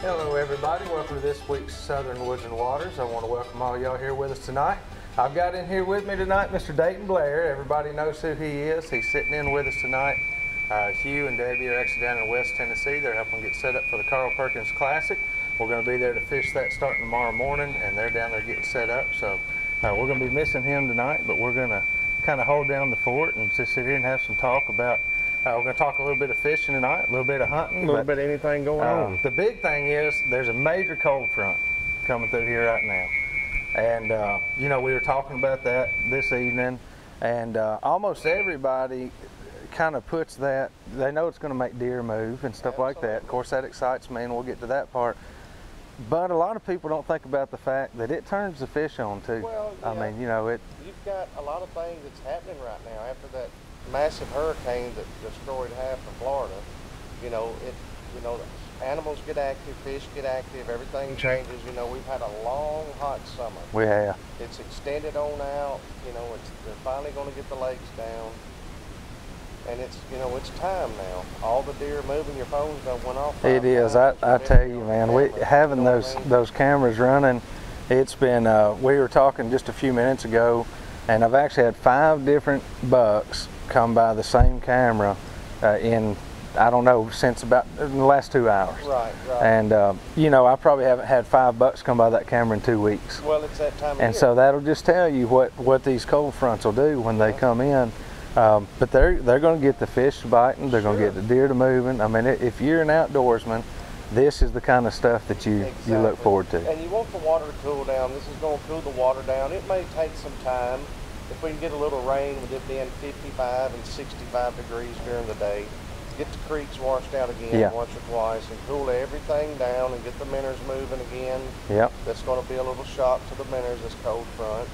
Hello everybody, welcome to this week's Southern Woods and Waters. I want to welcome all y'all here with us tonight. I've got in here with me tonight Mr. Dayton Blair. Everybody knows who he is. He's sitting in with us tonight. Hugh and Debbie are actually down in West Tennessee. They're helping get set up for the Carl Perkins Classic. We're going to be there to fish that starting tomorrow morning, and they're down there getting set up. So we're going to be missing him tonight, but we're going to kind of hold down the fort and just sit here and have some talk about we're going to talk a little bit of fishing tonight, a little bit of hunting. A little bit of anything going on. The big thing is there's a major cold front coming through here right now. And, you know, we were talking about that this evening, and almost everybody kind of puts that, they know it's going to make deer move and stuff like that. Of course, that excites me, and we'll get to that part. But a lot of people don't think about the fact that it turns the fish on, too. Well, yeah, I mean, you know, you've got a lot of things that's happening right now after that massive hurricane that destroyed half of Florida. You know, animals get active, fish get active, everything changes. You know, we've had a long, hot summer. We have. It's extended on out. You know, they're finally going to get the lakes down. And it's, you know, it's time now. All the deer moving, your phones don't went off. It is. I tell you, man, having those cameras running, it's been, we were talking just a few minutes ago, and I've actually had 5 different bucks come by the same camera in, I don't know, since about in the last 2 hours. Right. And, you know, I probably haven't had 5 bucks come by that camera in 2 weeks. Well, it's that time of year. And so that'll just tell you what these cold fronts will do when they come in. But they're going to get the fish biting, they're going to get the deer to moving. I mean, if you're an outdoorsman, this is the kind of stuff that you look forward to. And you want the water to cool down. This is going to cool the water down. It may take some time. If we can get a little rain with it being 55 and 65 degrees during the day, get the creeks washed out again once or twice and cool everything down and get the minnows moving again. Yep. That's going to be a little shock to the minnows, this cold front.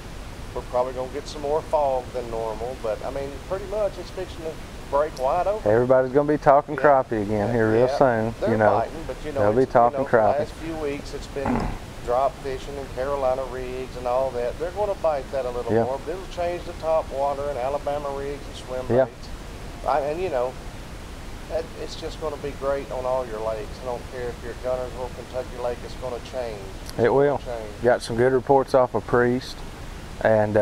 We're probably going to get some more fog than normal, but I mean, pretty much it's fixing to break wide open. Everybody's going to be talking crappie again here real soon. They're biting, but you know, they'll be talking crappie. The last few weeks it's been drop fishing and Carolina rigs and all that. They're going to bite that a little more, but it'll change the top water and Alabama rigs and swim baits. And you know, it's just going to be great on all your lakes. I don't care if you're at Gunnersville, Kentucky Lake, it's going to change. It will. Got some good reports off of Priest. And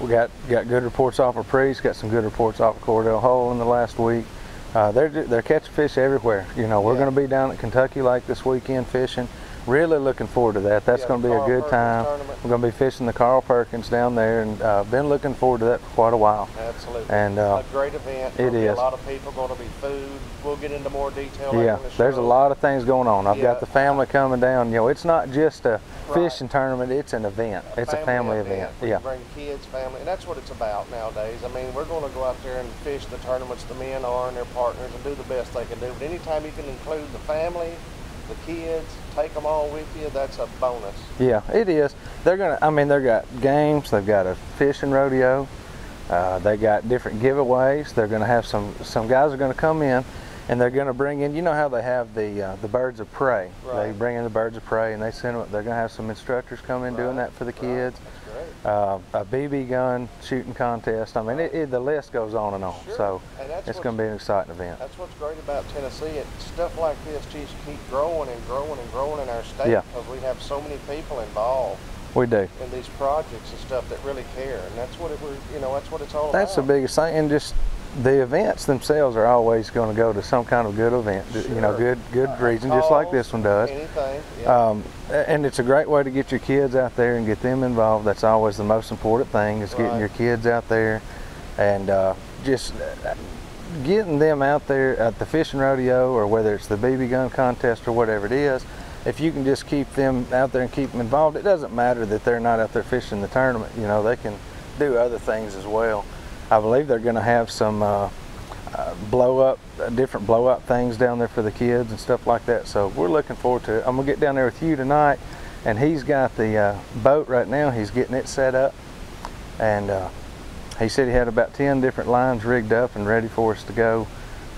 we got good reports off of Priest, got some good reports off of Cordell Hole in the last week. They're catching fish everywhere. You know, we're going to be down at Kentucky Lake this weekend fishing. Really looking forward to that. That's going to be a good time. We're going to be fishing the Carl Perkins down there, and been looking forward to that for quite a while. Absolutely. And a great event. It is. A lot of people, going to be food. We'll get into more detail later in the show. There's a lot of things going on. I've got the family coming down. You know, it's not just a fishing tournament, it's an event. It's a family event. You bring kids, family, and that's what it's about nowadays. I mean, we're going to go out there and fish the tournaments the men are and their partners and do the best they can do. But anytime you can include the family, the kids, take them all with you, that's a bonus. Yeah, it is. They're gonna, I mean, they've got games, they've got a fishing rodeo, they got different giveaways. They're gonna have some guys are gonna come in and they're gonna bring in, you know how they have the birds of prey. They bring in the birds of prey and they send them, they're gonna have some instructors come in doing that for the kids. A BB gun shooting contest. I mean, the list goes on and on. So it's going to be an exciting event. That's what's great about Tennessee. Stuff like this just keep growing and growing and growing in our state because we have so many people involved. We do. In these projects and stuff that really care, and that's what that's what it's all about. That's the biggest thing, and just the events themselves are always going to go to some kind of good event. You know, good reason, just like this one does. Anything. And it's a great way to get your kids out there and get them involved. That's always the most important thing, is getting your kids out there and just getting them out there at the fishing rodeo, or whether it's the BB gun contest or whatever it is. If you can just keep them out there and keep them involved, it doesn't matter that they're not out there fishing the tournament. You know, they can do other things as well. I believe they're going to have some different blow-up things down there for the kids and stuff like that. So we're looking forward to it. I'm going to get down there with Hugh tonight, and he's got the boat right now. He's getting it set up, and he said he had about 10 different lines rigged up and ready for us to go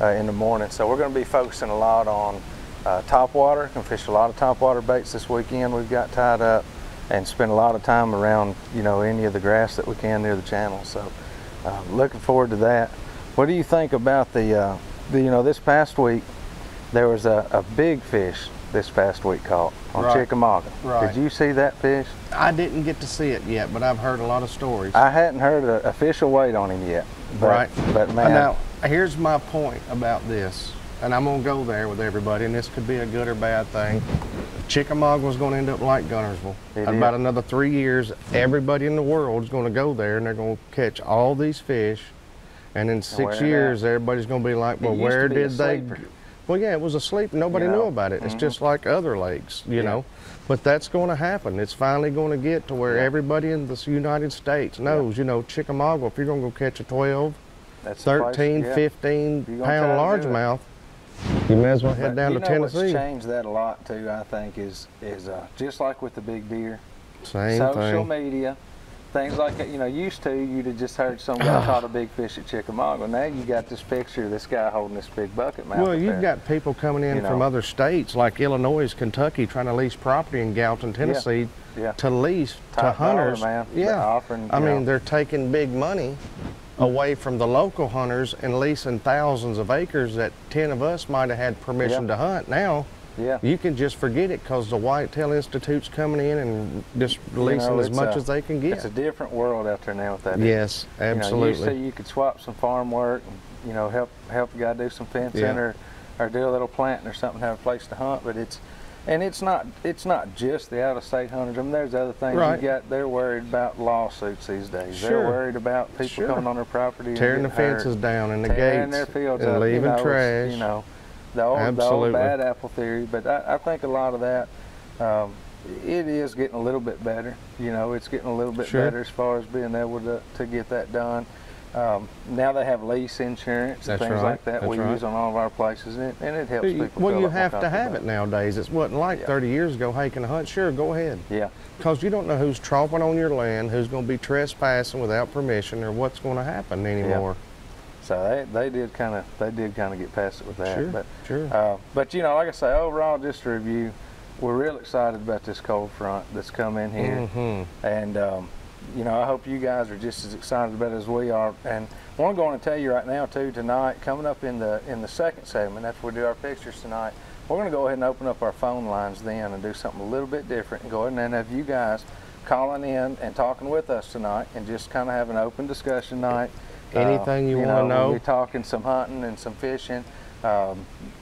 in the morning. So we're going to be focusing a lot on topwater. Can fish a lot of topwater baits this weekend. We've got tied up, and spend a lot of time around, you know, any of the grass that we can near the channel. So looking forward to that. What do you think about the you know, this past week there was a big fish this past week caught on Right. Chickamauga. Right. Did you see that fish? I didn't get to see it yet, but I've heard a lot of stories. I hadn't heard an official weight on him yet. But, Right. But man, Now, here's my point about this, and I'm going to go there with everybody, and this could be a good or bad thing. Chickamauga was going to end up like Guntersville. It In about is. another 3 years, everybody in the world is going to go there, and they're going to catch all these fish. And in 6 wear it years, everybody's going to be like, well, used to where be a did they... sleeper. Well, yeah, it was a sleeper. Nobody You know? knew about it. It's just like other lakes, you Yeah. know. But that's going to happen. It's finally going to get to where Yeah. everybody in the United States knows, you know, Chickamauga, if you're going to go catch a 12, that's the place, 13, yeah. 15 You're gonna try pound to do it. largemouth, you may as well head But down you to know what's Tennessee. changed that a lot too, I think, is just like with the big deer, Same social thing. media, things like that. You know, used to you'd have just heard some guy caught a big fish at Chickamauga. Now you got this picture of this guy holding this big bucket mouth. Well, up you've there. got people coming in You from know. other states like Illinois, Kentucky, trying to lease property in Gallatin, Tennessee, Yeah. to lease to Top dollar, hunters. man. They're Yeah, offering, I you mean, know. they're taking big money away from the local hunters and leasing thousands of acres that 10 of us might have had permission Yeah. to hunt. Now, Yeah. you can just forget it because the Whitetail Institute's coming in and just leasing as it's much a- as they can get. It's a different world out there now with that. Yes, You know, absolutely. used to you could swap some farm work, and, you know, help a guy do some fencing Yeah. or do a little planting or something, have a place to hunt. But it's not just the out-of-state hunters. I mean, there's other things. Right. You got. They're worried about lawsuits these days. Sure. They're worried about people Sure. coming on their property, and Tearing the getting hurt, fences down and the tearing gates their fields and up, leaving you know, it's, trash. You know, the old Absolutely. bad apple theory. But I think a lot of that. It is getting a little bit better. You know, it's getting a little bit Sure. better as far as being able to get that done. Now they have lease insurance and That's things right. like that That's we right. use on all of our places, and it helps people. Well, feel you a lot more have to have comfortable it nowadays. It wasn't like Yeah. 30 years ago, hey, can I hunt? Sure, go ahead. Yeah, Because you don't know who's tromping on your land, who's going to be trespassing without permission, or what's going to happen anymore. so they did kind of get past it with that. Sure, sure. But you know, like I say, overall, just to review, we're real excited about this cold front that's come in here, and you know, I hope you guys are just as excited about it as we are. And I want to go on and tell you right now too, tonight, coming up in the second segment, after we do our pictures tonight, we're going to go ahead and open up our phone lines then and do something a little bit different, and go ahead and have you guys calling in and talking with us tonight, and just kind of have an open discussion night. Anything you want to know. We'll be talking some hunting and some fishing,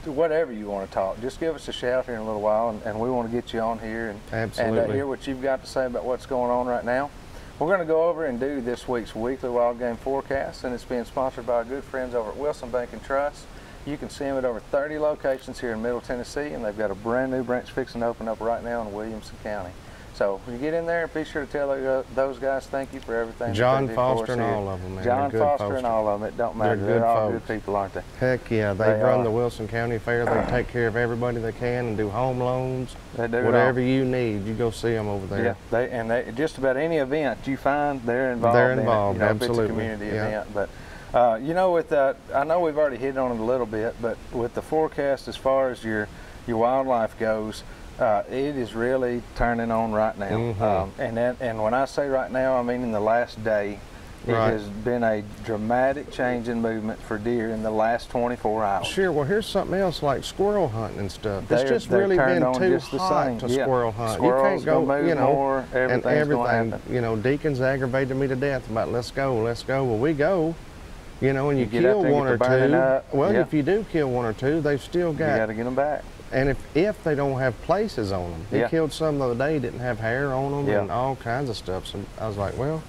whatever you want to talk. Just give us a shout here in a little while, and we want to get you on here and Absolutely. hear what you've got to say about what's going on right now. We're going to go over and do this week's weekly wild game forecast, and it's being sponsored by our good friends over at Wilson Bank and Trust. You can see them at over 30 locations here in Middle Tennessee, and they've got a brand new branch fixing to open up right now in Williamson County. So when you get in there, be sure to tell those guys thank you for everything. John that they do for Foster us and here. all of them, man. John They're good Foster folks. and all of them. It don't matter. They're good all folks. good people, aren't they? Heck yeah, they They run are. the Wilson County Fair. They take care of everybody they can and do home loans. They do it Whatever all. you need, you go see them over there. Yeah, they just about any event you find, they're involved. They're in involved, it. You know, absolutely. If it's a community Yeah. event, but you know, with that, I know we've already hit on it a little bit, but with the forecast as far as your wildlife goes, it is really turning on right now. And when I say right now, I mean in the last day. It Right. has been a dramatic change in movement for deer in the last 24 hours. Sure, well here's something else like squirrel hunting and stuff. It's They're- just they've really turned been on too just the hot same. to Yeah. squirrel hunt. Squirrels You can't go, gonna move you know, more, and everything's gonna everything. happen. You know, Deacon's aggravated me to death about let's go. Well, we go. You know, and you get out kill there and one get or to burning two. up. Well, Yeah. if you do kill one or two, they've still You got got. to get them back. And if they don't have places on them, he Yeah. killed some the other day, didn't have hair on them Yeah. and all kinds of stuff. So I was like, well,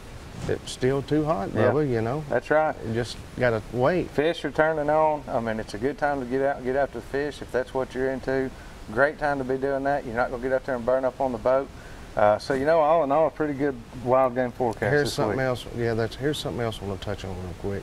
it's still too hot, Yeah. Bubba. You know, That's right. you just gotta wait. Fish are turning on. I mean, it's a good time to get after the fish if that's what you're into. Great time to be doing that. You're not going to get out there and burn up on the boat. So, you know, all in all, a pretty good wild game forecast Here's this something week. else. Yeah, here's something else I want to touch on real quick.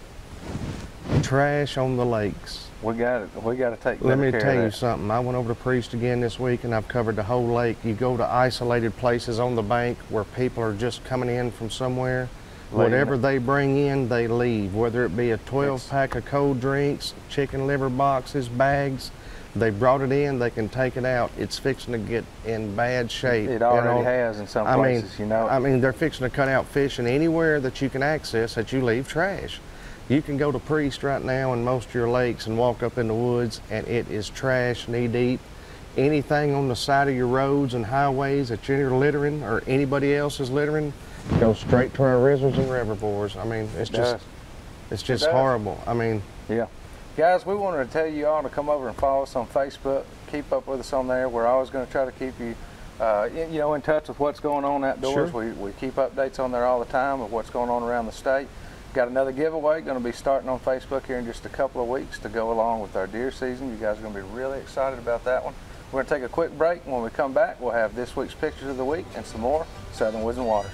Trash on the lakes. We got to take Let me better care tell of you that. something. I went over to Priest again this week, and I've covered the whole lake. You go to isolated places on the bank where people are just coming in from somewhere. Leaving Whatever it. they bring in, they leave. Whether it be a 12-pack of cold drinks, chicken liver boxes, bags, they brought it in, they can take it out. It's fixing to get in bad shape. It you already know. has in some I mean, places, you know. I mean, they're fixing to cut out fish, and anywhere that you can access that you leave trash. You can go to Priest right now in most of your lakes and walk up in the woods, and it is trash knee deep. anything on the side of your roads and highways that you're littering or anybody else is littering goes straight to our rivers and reservoirs. I mean, it's just horrible. I mean, yeah. Guys, we wanted to tell you all to come over and follow us on Facebook. Keep up with us on there. We're always going to try to keep you, in touch with what's going on outdoors. Sure. We keep updates on there all the time of what's going on around the state. Got another giveaway going to be starting on Facebook here in just a couple of weeks to go along with our deer season. You guys are going to be really excited about that one. We're going to take a quick break. When we come back, we'll have this week's Pictures of the Week and some more Southern Woods and Waters.